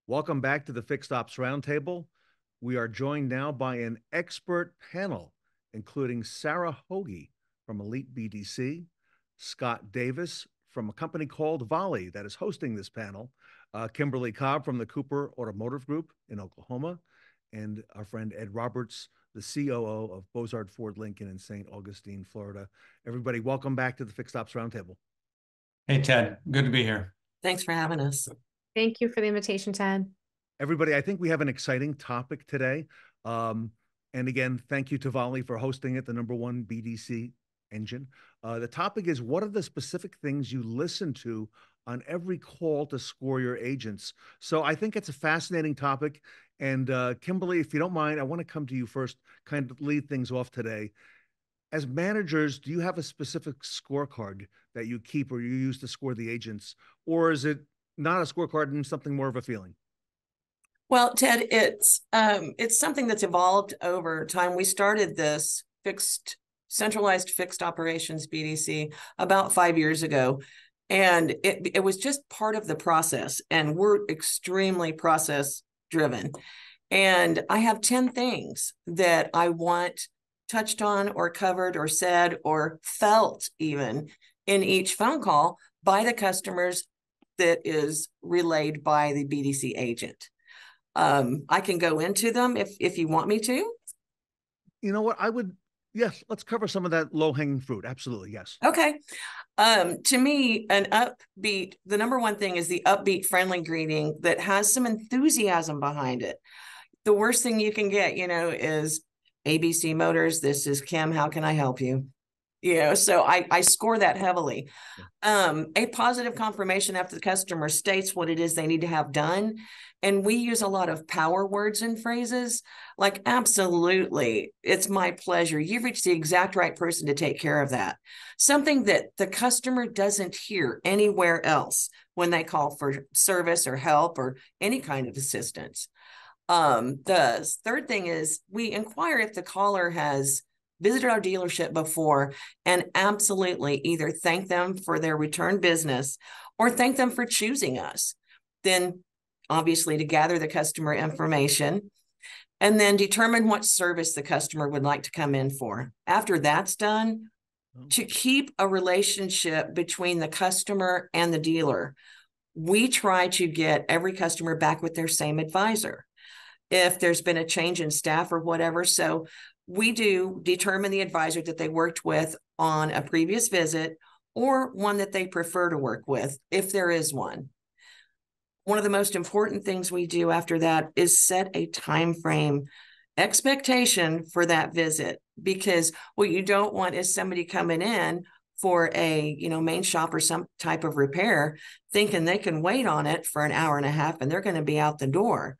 Welcome back to the Fixed Ops Roundtable. We are joined now by an expert panel, including Sara Hoagey from Elite BDC, Scott Davis from a company called Volley that is hosting this panel, Kimberly Cobb from the Cooper Automotive Group in Oklahoma, and our friend Ed Roberts, the COO of Bozard Ford Lincoln in St. Augustine, Florida. Everybody, welcome back to the Fixed Ops Roundtable. Hey, Ted. Good to be here. Thanks for having us. Thank you for the invitation, Ted. Everybody, I think we have an exciting topic today. And again, thank you to Volley for hosting it, the #1 BDC engine. The topic is, what are the specific things you listen to on every call to score your agents? So I think it's a fascinating topic. And Kimberly, if you don't mind, I want to come to you first, kind of lead things off today. As managers, do you have a specific scorecard that you keep or you use to score the agents? Or is it not a scorecard and something more of a feeling? Well, Ted, it's something that's evolved over time. We started this centralized fixed operations BDC about 5 years ago, and it was just part of the process. And we're extremely process driven. And I have 10 things that I want touched on or covered or said or felt even in each phone call by the customers that is relayed by the BDC agent. I can go into them if you want me to. You know what? Yes, let's cover some of that low-hanging fruit. Absolutely, yes. Okay. To me, the #1 thing is the upbeat, friendly greeting that has some enthusiasm behind it. The worst thing you can get, is ABC Motors. This is Kim. How can I help you? So I score that heavily. A positive confirmation after the customer states what it is they need to have done. And we use a lot of power words and phrases like, absolutely, it's my pleasure. You've reached the exact right person to take care of that. Something that the customer doesn't hear anywhere else when they call for service or help or any kind of assistance. The third thing is we inquire if the caller has visited our dealership before and absolutely either thank them for their return business or thank them for choosing us. Then obviously to gather the customer information and then determine what service the customer would like to come in for. After that's done, to keep a relationship between the customer and the dealer, we try to get every customer back with their same advisor if there's been a change in staff or whatever. So we do determine the advisor that they worked with on a previous visit or one that they prefer to work with, if there is one. One of the most important things we do after that is set a time frame expectation for that visit, because what you don't want is somebody coming in for a main shop or some type of repair thinking they can wait on it for an hour and a half and they're going to be out the door.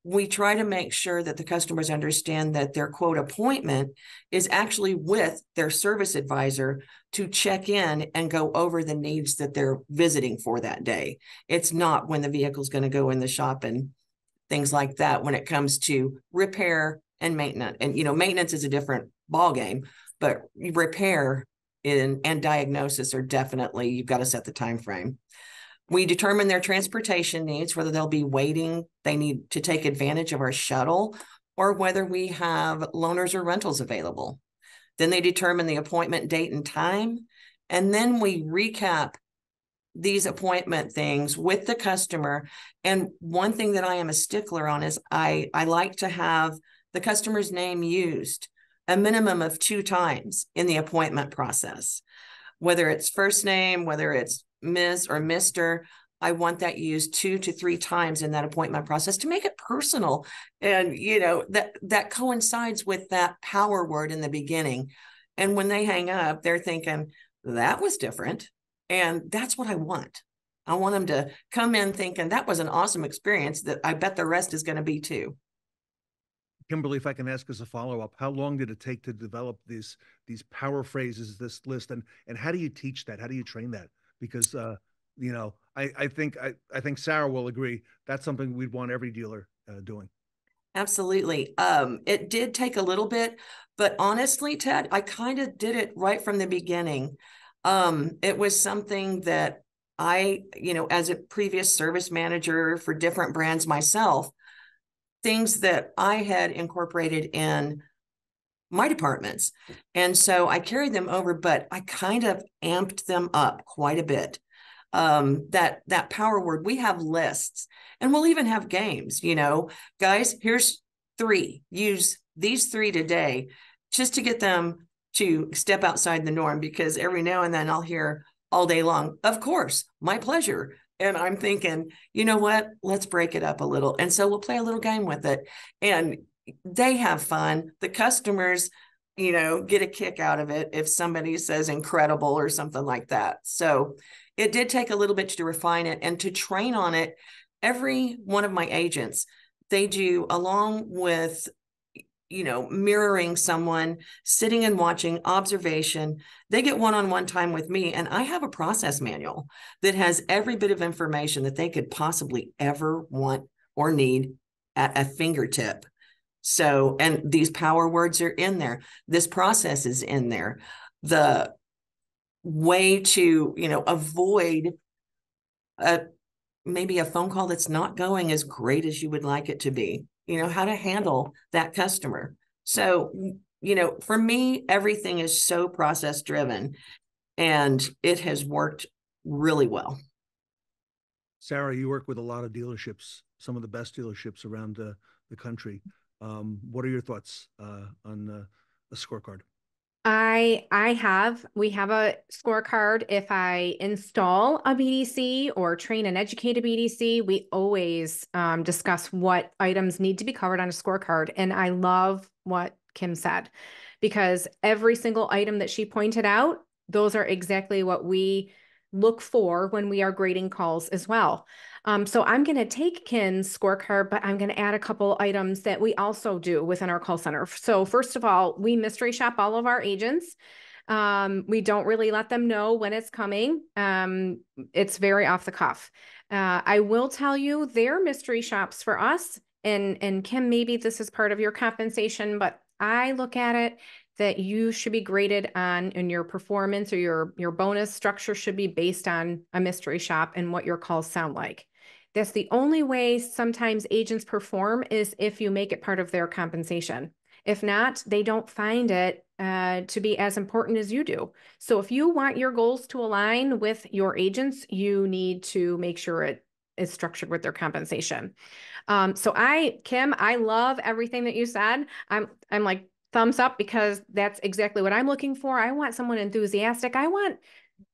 We try to make sure that the customers understand that their quote appointment is actually with their service advisor to check in and go over the needs that they're visiting for that day. It's not when the vehicle's going to go in the shop and things like that when it comes to repair and maintenance. And, maintenance is a different ballgame, but repair and diagnosis are definitely, you've got to set the time frame. We determine their transportation needs, whether they'll be waiting, they need to take advantage of our shuttle, or whether we have loaners or rentals available. Then they determine the appointment date and time. And then we recap these appointment things with the customer. And one thing that I am a stickler on is I like to have the customer's name used a minimum of 2 times in the appointment process, whether it's first name, whether it's Ms. or Mr. I want that used 2 to 3 times in that appointment process to make it personal. And, that coincides with that power word in the beginning. And when they hang up, they're thinking, that was different. And that's what I want. I want them to come in thinking that was an awesome experience that I bet the rest is going to be too. Kimberly, if I can ask as a follow-up, how long did it take to develop these power phrases, this list, and how do you teach that? How do you train that? Because I think Sara will agree that's something we'd want every dealer doing. Absolutely. It did take a little bit, but honestly, Ted, I kind of did it right from the beginning. It was something that as a previous service manager for different brands myself, things that I had incorporated in my departments. And so I carried them over, but I kind of amped them up quite a bit. That power word, we have lists, and we'll even have games, guys, here's 3, use these 3 today, just to get them to step outside the norm, because every now and then I'll hear all day long, of course, my pleasure. And I'm thinking, you know what, let's break it up a little. And so we'll play a little game with it, and they have fun. The customers, get a kick out of it if somebody says incredible or something like that. So it did take a little bit to refine it and to train on it. Every one of my agents, they do, along with mirroring someone, sitting and watching, observation, they get one-on-one time with me, and I have a process manual that has every bit of information that they could possibly ever want or need at a fingertip. So, and these power words are in there. This process is in there. The way to, avoid maybe a phone call that's not going as great as you would like it to be, how to handle that customer. So, for me, everything is so process driven, and it has worked really well. Sara, you work with a lot of dealerships, some of the best dealerships around the country. What are your thoughts on a scorecard? We have a scorecard. If I install a BDC or train and educate a BDC, we always discuss what items need to be covered on a scorecard. And I love what Kim said, because every single item that she pointed out, those are exactly what we look for when we are grading calls as well. So I'm going to take Kim's scorecard, but I'm going to add a couple items that we also do within our call center. So first of all, we mystery shop all of our agents. We don't really let them know when it's coming. It's very off the cuff. I will tell you, their mystery shops for us, and Kim, maybe this is part of your compensation, but I look at it that you should be graded on, and your performance or your bonus structure should be based on a mystery shop and what your calls sound like. That's the only way sometimes agents perform, is if you make it part of their compensation. If not, they don't find it to be as important as you do. So if you want your goals to align with your agents, you need to make sure it is structured with their compensation. Kim, I love everything that you said. I'm like, thumbs up, because that's exactly what I'm looking for. I want someone enthusiastic. I want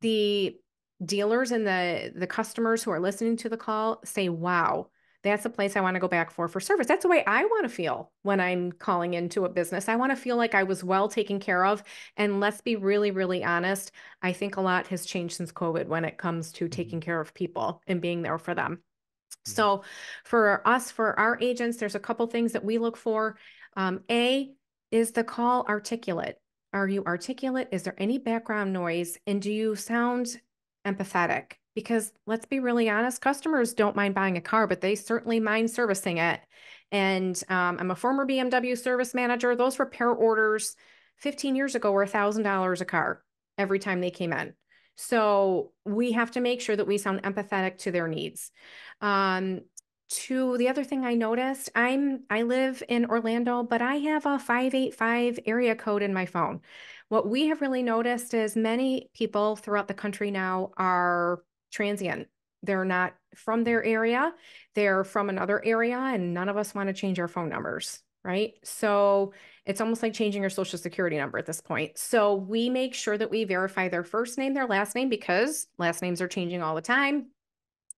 the dealers and the customers who are listening to the call say, wow, that's a place I want to go back for service. That's the way I want to feel when I'm calling into a business. I want to feel like I was well taken care of. And let's be really, really honest. I think a lot has changed since COVID when it comes to taking care of people and being there for them. So for us, for our agents, there's a couple things that we look for. Is the call articulate? Are you articulate? Is there any background noise? And do you sound empathetic? Because let's be really honest, customers don't mind buying a car, but they certainly mind servicing it. And I'm a former BMW service manager. Those repair orders 15 years ago were $1,000 a car every time they came in. So we have to make sure that we sound empathetic to their needs. The other thing I noticed, I live in Orlando, but I have a 585 area code in my phone. What we have really noticed is many people throughout the country now are transient. They're not from their area, they're from another area, and none of us want to change our phone numbers, right? So it's almost like changing your social security number at this point. So we make sure that we verify their first name, their last name, because last names are changing all the time.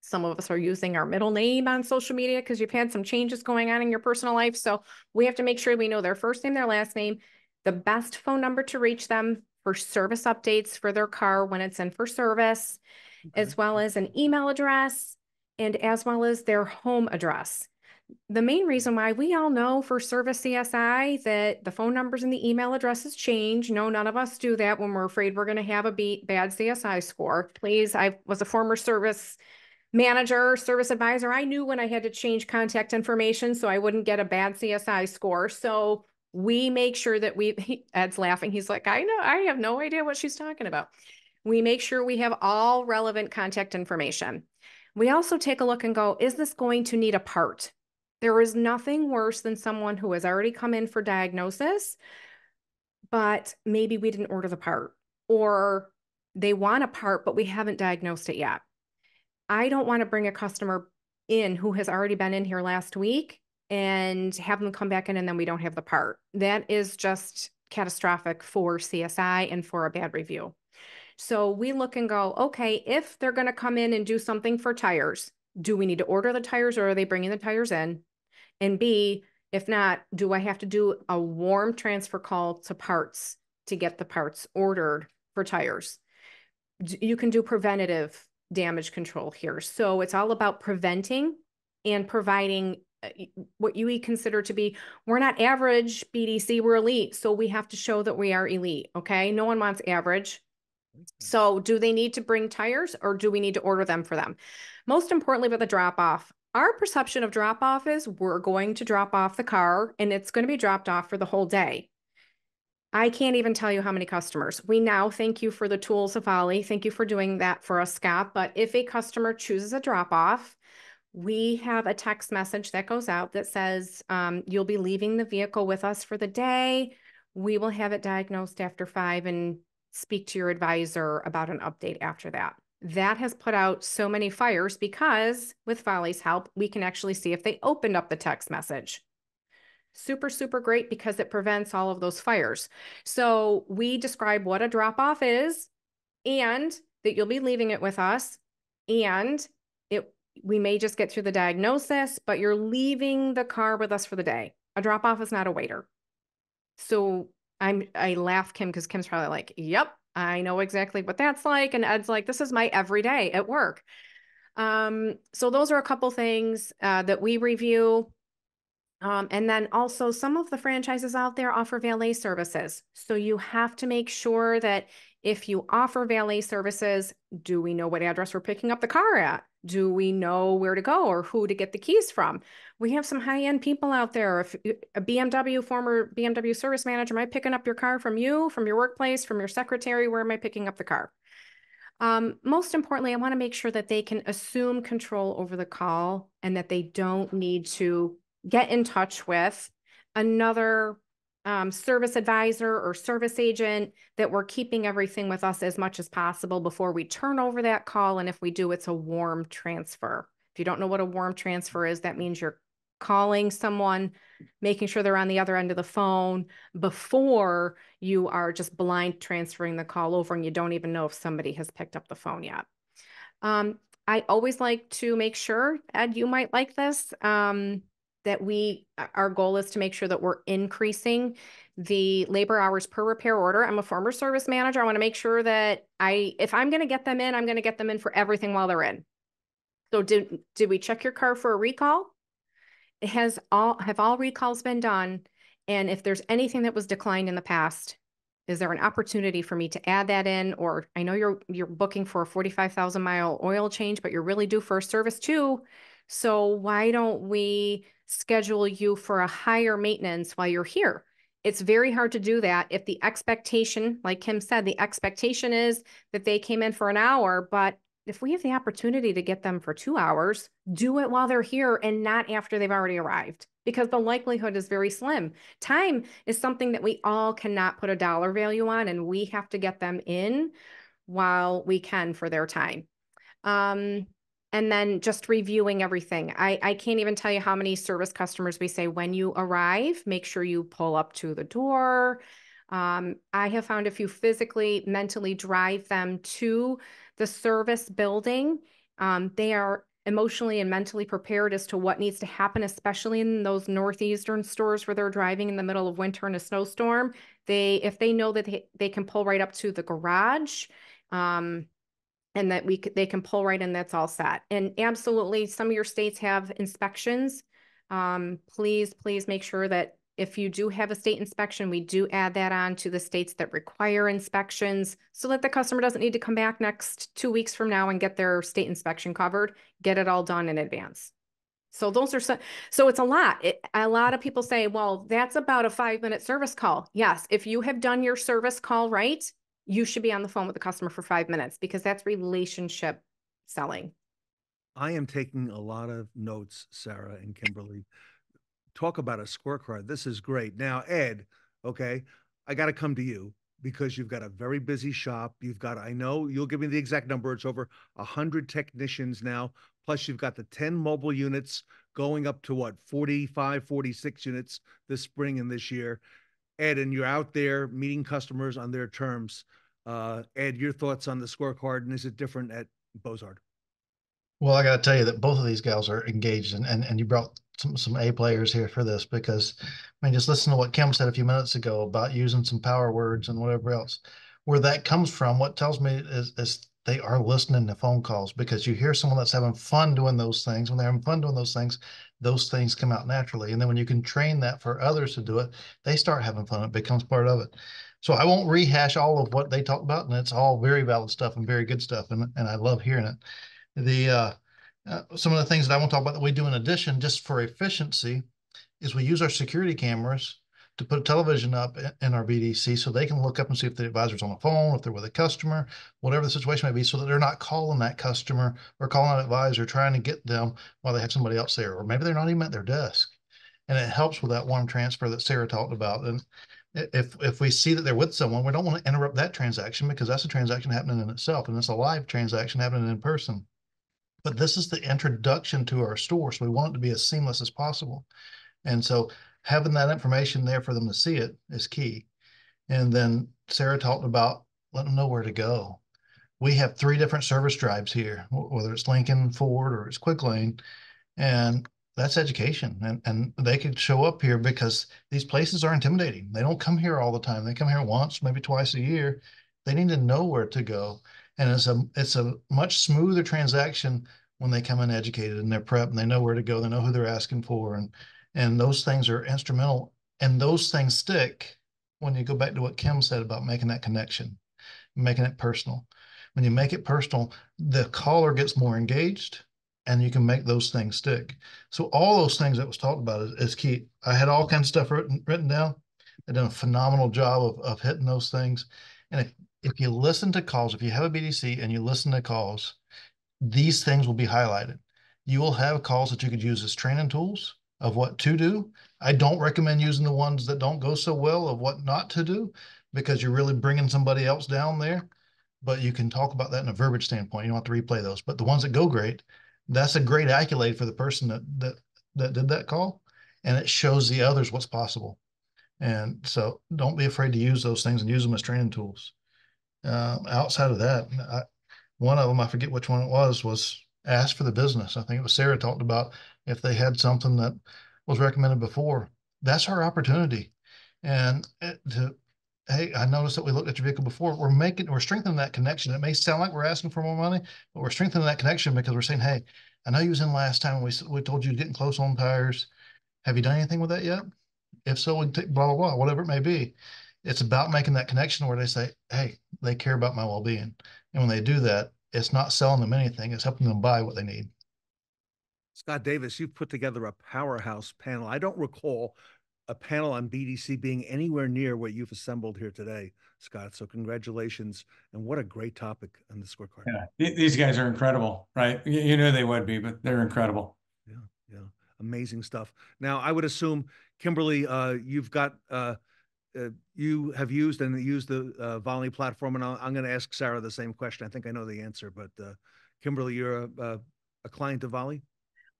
Some of us are using our middle name on social media because you've had some changes going on in your personal life. So we have to make sure we know their first name, their last name, the best phone number to reach them for service updates for their car when it's in for service, as well as an email address, and as well as their home address. The main reason why we all know for service CSI that the phone numbers and the email addresses change. No, none of us do that when we're afraid we're going to have a bad CSI score. Please, I was a former service manager, service advisor. I knew when I had to change contact information so I wouldn't get a bad CSI score. So we make sure that Ed's laughing. He's like, I know, I have no idea what she's talking about. We make sure we have all relevant contact information. We also take a look and go, is this going to need a part? There is nothing worse than someone who has already come in for diagnosis, but maybe we didn't order the part, or they want a part, but we haven't diagnosed it yet. I don't want to bring a customer in who has already been in here last week and have them come back in and then we don't have the part. That is just catastrophic for CSI and for a bad review. So we look and go, okay, if they're going to come in and do something for tires, do we need to order the tires or are they bringing the tires in? And B, if not, do I have to do a warm transfer call to parts to get the parts ordered for tires? You can do preventative damage control here. So it's all about preventing and providing what you consider to be, we're not average BDC, we're elite. So we have to show that we are elite. Okay. No one wants average. So do they need to bring tires or do we need to order them for them? Most importantly, with the drop off, our perception of drop off is we're going to drop off the car and it's going to be dropped off for the whole day. I can't even tell you how many customers. We now thank you for the tools of Volley. Thank you for doing that for us, Scott. But if a customer chooses a drop off, we have a text message that goes out that says, you'll be leaving the vehicle with us for the day. We will have it diagnosed after 5 and speak to your advisor about an update after that. That has put out so many fires because with Volley's help, we can actually see if they opened up the text message. Super, super great because it prevents all of those fires. So we describe what a drop off is and that you'll be leaving it with us. And we may just get through the diagnosis, but you're leaving the car with us for the day. A drop off is not a waiter. So I laugh, Kim, because Kim's probably like, yep, I know exactly what that's like. And Ed's like, this is my everyday at work. So those are a couple things that we review. And then also some of the franchises out there offer valet services. So you have to make sure that if you offer valet services, do we know what address we're picking up the car at? Do we know where to go or who to get the keys from? We have some high-end people out there. If a former BMW service manager, am I picking up your car from you, from your workplace, from your secretary? Where am I picking up the car? Most importantly, I want to make sure that they can assume control over the call and that they don't need to get in touch with another service advisor or service agent, that we're keeping everything with us as much as possible before we turn over that call. And if we do, it's a warm transfer. If you don't know what a warm transfer is, that means you're calling someone, making sure they're on the other end of the phone before you are just blind transferring the call over and you don't even know if somebody has picked up the phone yet. I always like to make sure, Ed, you might like this, that our goal is to make sure that we're increasing the labor hours per repair order. I'm a former service manager. I want to make sure that if I'm going to get them in, I'm going to get them in for everything while they're in. So did we check your car for a recall? Have all recalls been done? And if there's anything that was declined in the past, is there an opportunity for me to add that in? Or I know you're booking for a 45,000 mile oil change, but you're really due for a service too. So why don't we schedule you for a higher maintenance while you're here? It's very hard to do that if the expectation, like Kim said, the expectation is that they came in for an hour, but if we have the opportunity to get them for 2 hours, do it while they're here and not after they've already arrived, because the likelihood is very slim. Time is something that we all cannot put a dollar value on, and we have to get them in while we can for their time. And then just reviewing everything. I can't even tell you how many service customers we say, when you arrive, make sure you pull up to the door. I have found if you physically, mentally drive them to the service building, they are emotionally and mentally prepared as to what needs to happen, especially in those northeastern stores where they're driving in the middle of winter in a snowstorm. If they know that they can pull right up to the garage, and that they can pull right in, that's all set. And absolutely, some of your states have inspections. Please make sure that if you do have a state inspection, we do add that on to the states that require inspections so that the customer doesn't need to come back next 2 weeks from now and get their state inspection covered. Get it all done in advance. So so it's a lot. A lot of people say, well, that's about a 5-minute service call. Yes, if you have done your service call right, you should be on the phone with the customer for 5 minutes, because that's relationship selling. I am taking a lot of notes, Sarah and Kimberly. Talk about a scorecard. This is great. Now, Ed, okay, I got to come to you because you've got a very busy shop. You've got, I know you'll give me the exact number. It's over 100 technicians now. Plus, you've got the 10 mobile units going up to what, 45, 46 units this spring and this year. Ed, and you're out there meeting customers on their terms. Ed, your thoughts on the scorecard, and is it different at Bozard? Well, I got to tell you that both of these gals are engaged, and you brought some A players here for this, because I mean, just listen to what Kim said a few minutes ago about using some power words and whatever else. Where that comes from, what tells me is they are listening to phone calls, because you hear someone that's having fun doing those things. When they're having fun doing those things come out naturally. And then when you can train that for others to do it, they start having fun. It becomes part of it. So I won't rehash all of what they talked about, and it's all very valid stuff and very good stuff, and I love hearing it. Some of the things that I want to talk about that we do in addition, just for efficiency, is we use our security cameras to put a television up in our BDC so they can look up and see if the advisor's on the phone, if they're with a customer, whatever the situation may be, so that they're not calling that customer or calling that advisor trying to get them while they have somebody else there, or maybe they're not even at their desk. And it helps with that warm transfer that Sarah talked about. And if we see that they're with someone, we don't want to interrupt that transaction, because that's a transaction happening in itself, and it's a live transaction happening in person. But this is the introduction to our store, so we want it to be as seamless as possible. And so having that information there for them to see it is key. And then Sarah talked about letting them know where to go. We have 3 different service drives here, whether it's Lincoln, Ford, or it's Quick Lane, and that's education. And they could show up here because these places are intimidating. They don't come here all the time. They come here once, maybe twice a year. They need to know where to go. And it's a much smoother transaction when they come in educated and they're prepped and they know where to go. They know who they're asking for. And those things are instrumental. And those things stick when you go back to what Kim said about making that connection, making it personal. When you make it personal, the caller gets more engaged, and you can make those things stick. So all those things that was talked about is key. I had all kinds of stuff written down. They've done a phenomenal job of hitting those things. And if you listen to calls, if you have a BDC and you listen to calls, these things will be highlighted. You will have calls that you could use as training tools of what to do. I don't recommend using the ones that don't go so well of what not to do, because you're really bringing somebody else down there. But you can talk about that in a verbiage standpoint. You don't have to replay those. But the ones that go great, that's a great accolade for the person that did that call, and it shows the others what's possible. And so don't be afraid to use those things and use them as training tools. Outside of that, one of them, I forget which one it was ask for the business. I think it was Sarah talked about if they had something that was recommended before. That's our opportunity. And hey, I noticed that we looked at your vehicle before. We're strengthening that connection. It may sound like we're asking for more money, but we're strengthening that connection because we're saying, hey, I know you was in last time and we told you getting close on tires. Have you done anything with that yet? If so, we take blah, blah, blah, whatever it may be. It's about making that connection where they say, hey, they care about my well-being. And when they do that, it's not selling them anything. It's helping them buy what they need. Scott Davis, you've put together a powerhouse panel. I don't recall a panel on BDC being anywhere near what you've assembled here today, Scott. So congratulations. And what a great topic on the scorecard. Yeah, these guys are incredible, right? You knew they would be, but they're incredible. Yeah, yeah. Amazing stuff. Now, I would assume, Kimberly, you've got, you have used the Volley platform, and I'm going to ask Sarah the same question. I think I know the answer, but Kimberly, you're a client of Volley?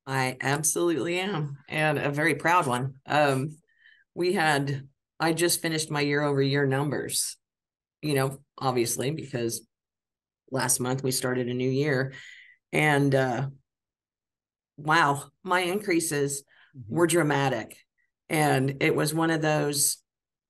I absolutely am, and a very proud one. I just finished my year-over-year numbers, obviously, because last month we started a new year, and wow, my increases were dramatic. And it was one of those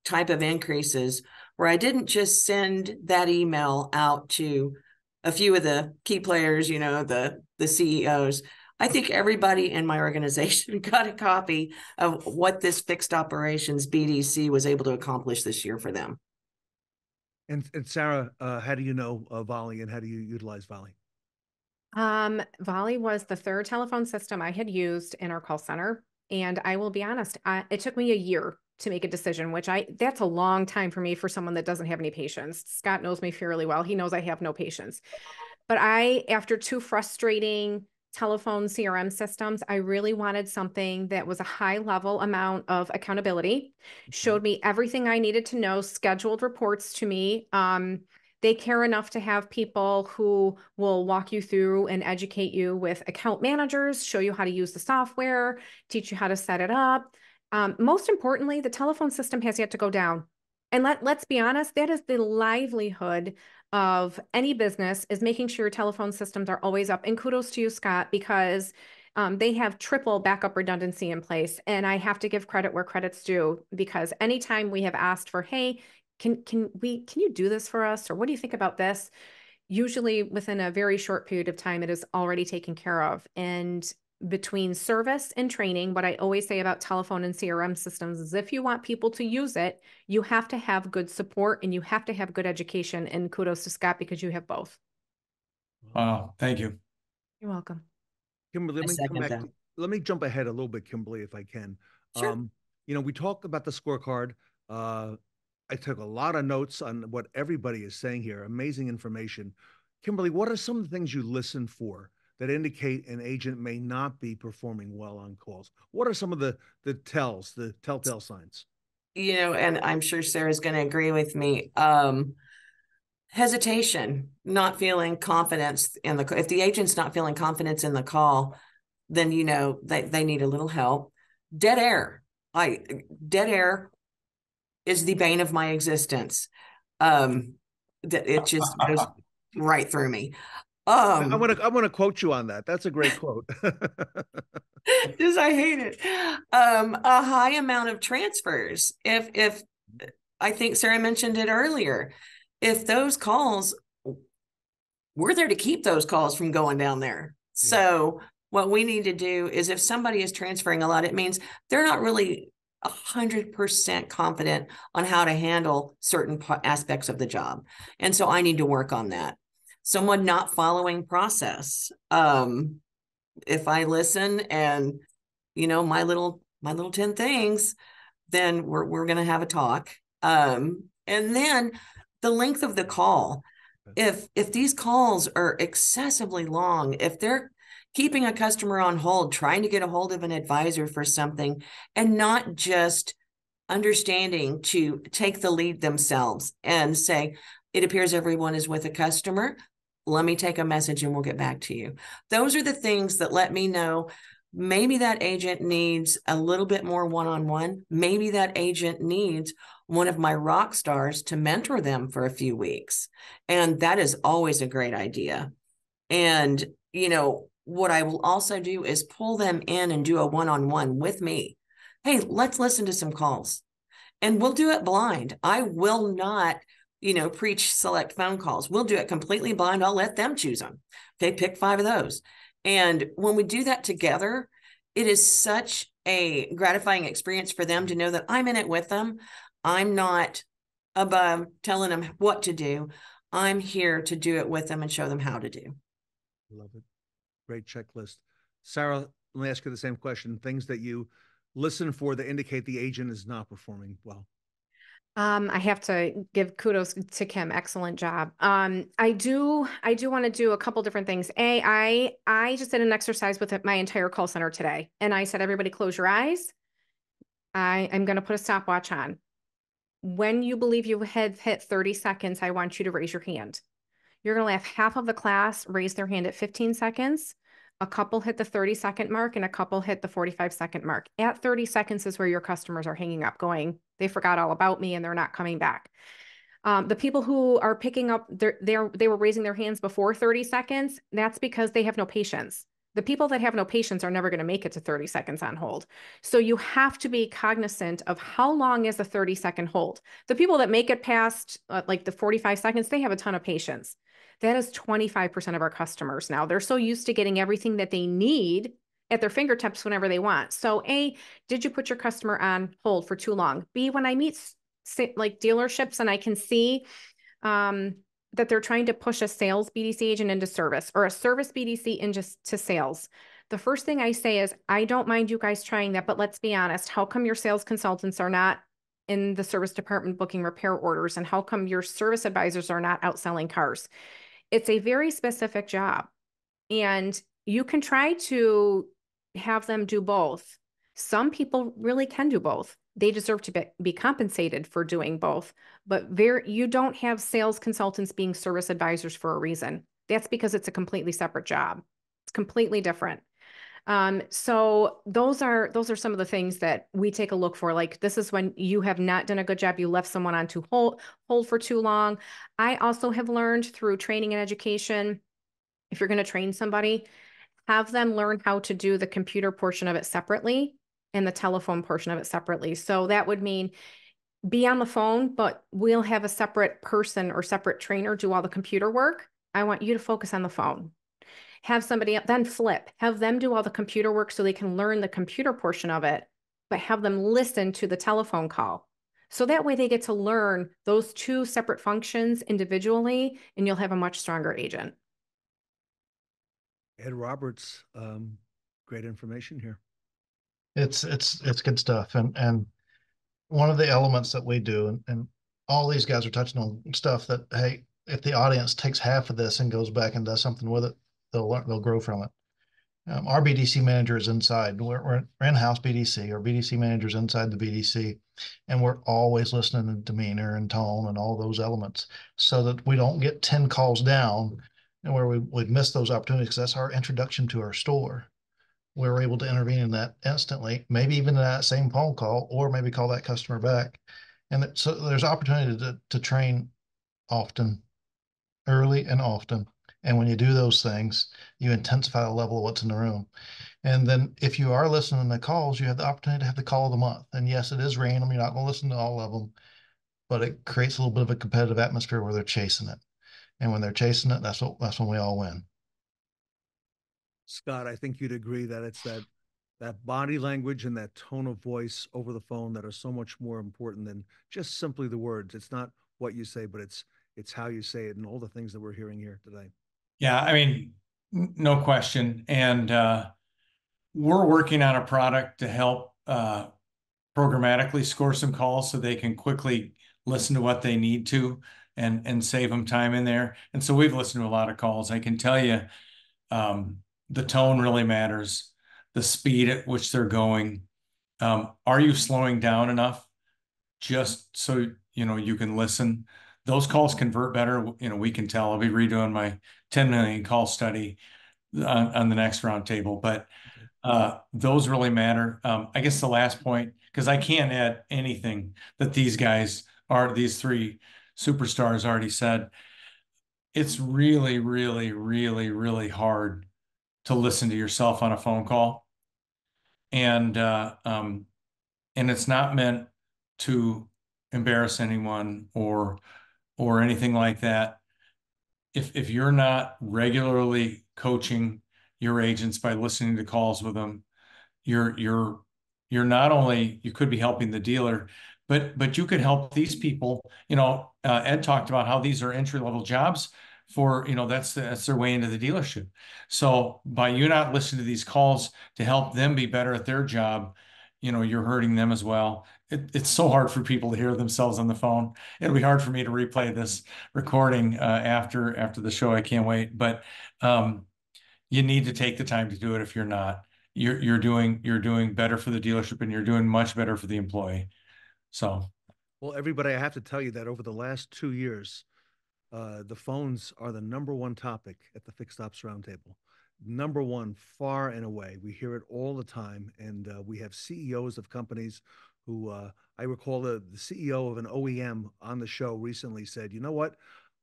type of increases where I didn't just send that email out to a few of the key players, the CEOs. I think everybody in my organization got a copy of what this fixed operations BDC was able to accomplish this year for them. And Sarah, how do you know Volley, and how do you utilize Volley? Volley was the 3rd telephone system I had used in our call center. And I will be honest, it took me a year to make a decision, which that's a long time for me for someone that doesn't have any patience. Scott knows me fairly well. He knows I have no patience. But after 2 frustrating telephone CRM systems, I really wanted something that was a high level amount of accountability, showed me everything I needed to know, scheduled reports to me. They care enough to have people who will walk you through and educate you with account managers, show you how to use the software, teach you how to set it up. Most importantly, the telephone system has yet to go down. And let's be honest, that is the livelihood of any business, is making sure your telephone systems are always up. And kudos to you, Scott, because they have triple backup redundancy in place. And I have to give credit where credit's due, because anytime we have asked for, hey, can you do this for us? Or what do you think about this? Usually within a very short period of time, it is already taken care of. And between service and training, what I always say about telephone and CRM systems is, if you want people to use it, you have to have good support and you have to have good education. And kudos to Scott, because you have both. Wow. Thank you. You're welcome. Kimberly, I second that. let me jump ahead a little bit, Kimberly, if I can. Sure. We talk about the scorecard. I took a lot of notes on what everybody is saying here. Amazing information. Kimberly, what are some of the things you listen for that indicate an agent may not be performing well on calls? What are some of the telltale signs? And I'm sure Sarah's going to agree with me. Hesitation, not feeling confidence in if the agent's not feeling confidence in the call, then they need a little help. Dead air. Dead air is the bane of my existence. It just goes right through me. I'm gonna quote you on that. That's a great quote. Just, I hate it. A high amount of transfers. If I think Sarah mentioned it earlier, if those calls, we're there to keep those calls from going down there. Yeah. So what we need to do is, if somebody is transferring a lot, it means they're not really 100% confident on how to handle certain aspects of the job. And so I need to work on that. Someone not following process. If I listen and, my little 10 things, then we're going to have a talk. And then the length of the call. If these calls are excessively long, if they're keeping a customer on hold, trying to get a hold of an advisor for something, and not just understanding to take the lead themselves and say, it appears everyone is with a customer. Let me take a message and we'll get back to you. Those are the things that let me know maybe that agent needs a little bit more one-on-one. Maybe that agent needs one of my rock stars to mentor them for a few weeks. And that is always a great idea. And, what I will also do is pull them in and do a one-on-one with me. Hey, let's listen to some calls. And we'll do it blind. I will not, preach select phone calls. We'll do it completely blind. I'll let them choose them. Okay, pick 5 of those. And when we do that together, it is such a gratifying experience for them to know that I'm in it with them. I'm not above telling them what to do. I'm here to do it with them and show them how to do. Love it. Great checklist. Sara, let me ask you the same question. Things that you listen for that indicate the agent is not performing well. I have to give kudos to Kim. Excellent job. I do want to do a couple different things. I just did an exercise with my entire call center today, and I said, everybody close your eyes. I'm going to put a stopwatch on. When you believe you have hit 30 seconds, I want you to raise your hand. You're going to have half of the class raise their hand at 15 seconds. A couple hit the 30-second mark and a couple hit the 45-second mark. At 30 seconds is where your customers are hanging up going, they forgot all about me and they're not coming back. The people who are picking up, they were raising their hands before 30 seconds. That's because they have no patience. The people that have no patience are never going to make it to 30 seconds on hold. So you have to be cognizant of how long is a 30-second hold. The people that make it past like the 45 seconds, they have a ton of patience. That is 25% of our customers now. They're so used to getting everything that they need at their fingertips whenever they want. So A, did you put your customer on hold for too long? B, when I meet like dealerships and I can see that they're trying to push a sales BDC agent into service or a service BDC into sales, The first thing I say is, I don't mind you guys trying that, but let's be honest. How come your sales consultants are not in the service department booking repair orders? And how come your service advisors are not out selling cars? It's a very specific job. And you can try to have them do both. Some people really can do both. They deserve to be compensated for doing both. But you don't have sales consultants being service advisors for a reason. That's because it's a completely separate job. It's completely different. So those are some of the things that we take a look for. Like, this is when you have not done a good job. You left someone on hold for too long. I also have learned through training and education, if you're going to train somebody, have them learn how to do the computer portion of it separately and the telephone portion of it separately. So that would mean be on the phone, but we'll have a separate person or separate trainer do all the computer work. I want you to focus on the phone. Have somebody then flip, have them do all the computer work so they can learn the computer portion of it, but have them listen to the telephone call. So that way they get to learn those two separate functions individually, and you'll have a much stronger agent. Ed Roberts, great information here. It's good stuff. And one of the elements that we do, and all these guys are touching on stuff that, hey, if the audience takes half of this and goes back and does something with it, they'll grow from it. Our BDC manager is inside. We're in-house BDC. Our BDC manager is inside the BDC, and we're always listening to demeanor and tone and all those elements so that we don't get 10 calls down and where we'd miss those opportunities, because that's our introduction to our store. We're able to intervene in that instantly, maybe even in that same phone call, or maybe call that customer back. And so there's opportunity to train often, early and often. And when you do those things, you intensify the level of what's in the room. And then if you are listening to calls, you have the opportunity to have the call of the month. And yes, it is random. You're not going to listen to all of them, but it creates a little bit of a competitive atmosphere where they're chasing it. And when they're chasing it, that's when we all win. Scott, I think you'd agree that it's that body language and that tone of voice over the phone that are so much more important than just simply the words. It's not what you say, but it's how you say it, and all the things that we're hearing here today. Yeah, I mean, no question. And we're working on a product to help programmatically score some calls so they can quickly listen to what they need to and save them time in there. And so we've listened to a lot of calls. I can tell you the tone really matters, the speed at which they're going. Are you slowing down enough just so you can listen? Those calls convert better. We can tell. I'll be redoing my 10 million call study on the next roundtable, but those really matter. I guess the last point, because I can't add anything that these three superstars already said. It's really, really, really, really hard to listen to yourself on a phone call. And it's not meant to embarrass anyone or anything like that. If you're not regularly coaching your agents by listening to calls with them, you're not only, you could be helping the dealer, but you could help these people. Ed talked about how these are entry-level jobs for, that's their way into the dealership. So by you not listening to these calls to help them be better at their job, you're hurting them as well. It's so hard for people to hear themselves on the phone. It'll be hard for me to replay this recording after the show. I can't wait. But you need to take the time to do it. If you're not, you're doing better for the dealership, and you're doing much better for the employee. So, well, everybody, I have to tell you that over the last 2 years, the phones are the #1 topic at the Fixed Ops Roundtable. #1, far and away. We hear it all the time, and we have CEOs of companies who I recall the CEO of an OEM on the show recently said, "You know what?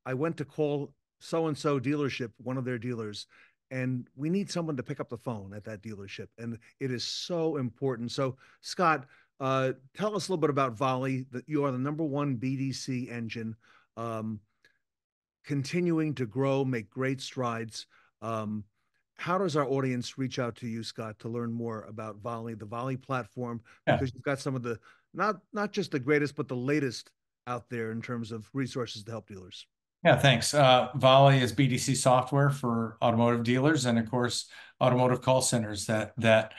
I went to call so-and-so dealership, one of their dealers, and we need someone to pick up the phone at that dealership." And it is so important. So, Scott, tell us a little bit about Volley. That you are the #1 BDC engine, continuing to grow, make great strides. How does our audience reach out to you, Scott, to learn more about Volley, the Volley platform? Because you've got some of the not just the greatest, but the latest out there in terms of resources to help dealers. Yeah, thanks. Volley is BDC software for automotive dealers, and of course, automotive call centers that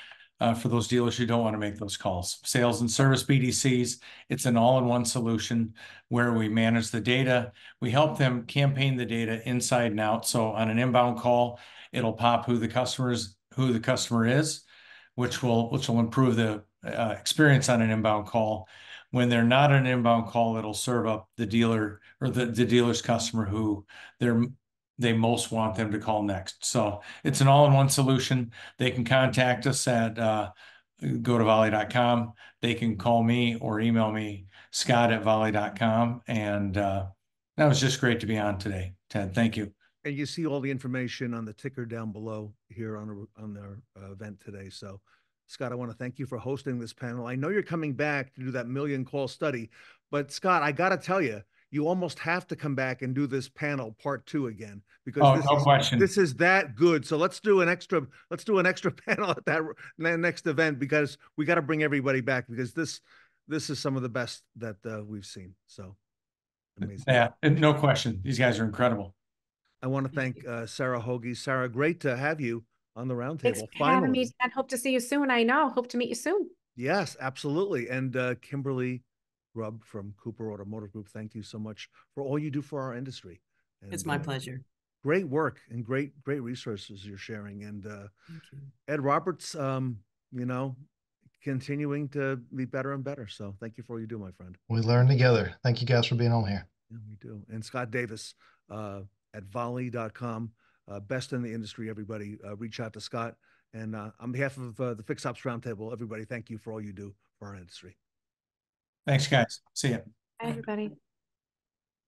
for those dealers who don't want to make those calls. Sales and service BDCs, it's an all-in-one solution where we manage the data. We help them campaign the data inside and out. So on an inbound call, it'll pop who the customer is, which will improve the experience on an inbound call. When they're not an inbound call, it'll serve up the dealer or the dealer's customer who they most want them to call next. So it's an all-in-one solution. They can contact us at go to volley.com. They can call me or email me, scott@volley.com. And that was just great to be on today, Ted. Thank you. And you see all the information on the ticker down below here on their event today. So, Scott, I want to thank you for hosting this panel. I know you're coming back to do that million call study, but Scott, I got to tell you, you almost have to come back and do this panel part 2 again, because this is that good. So let's do an extra panel at that next event, because we got to bring everybody back, because this is some of the best that we've seen. So amazing. Yeah, no question. These guys are incredible. I want to thank Sara Hoagey. Sara, great to have you on the roundtable. Thanks for having me, and hope to see you soon. I know. Hope to meet you soon. Yes, absolutely. And Kimberly Grubb from Cooper Automotive Group, thank you so much for all you do for our industry. And, it's my pleasure. Great work and great resources you're sharing. And Ed Roberts, you know, continuing to be better and better. So thank you for all you do, my friend. We learn together. Thank you guys for being on here. Yeah, we do. And Scott Davis at volley.com, best in the industry, everybody. Reach out to Scott. And on behalf of the Fixed Ops Roundtable, everybody, thank you for all you do for our industry. Thanks, guys. See ya. Bye, everybody.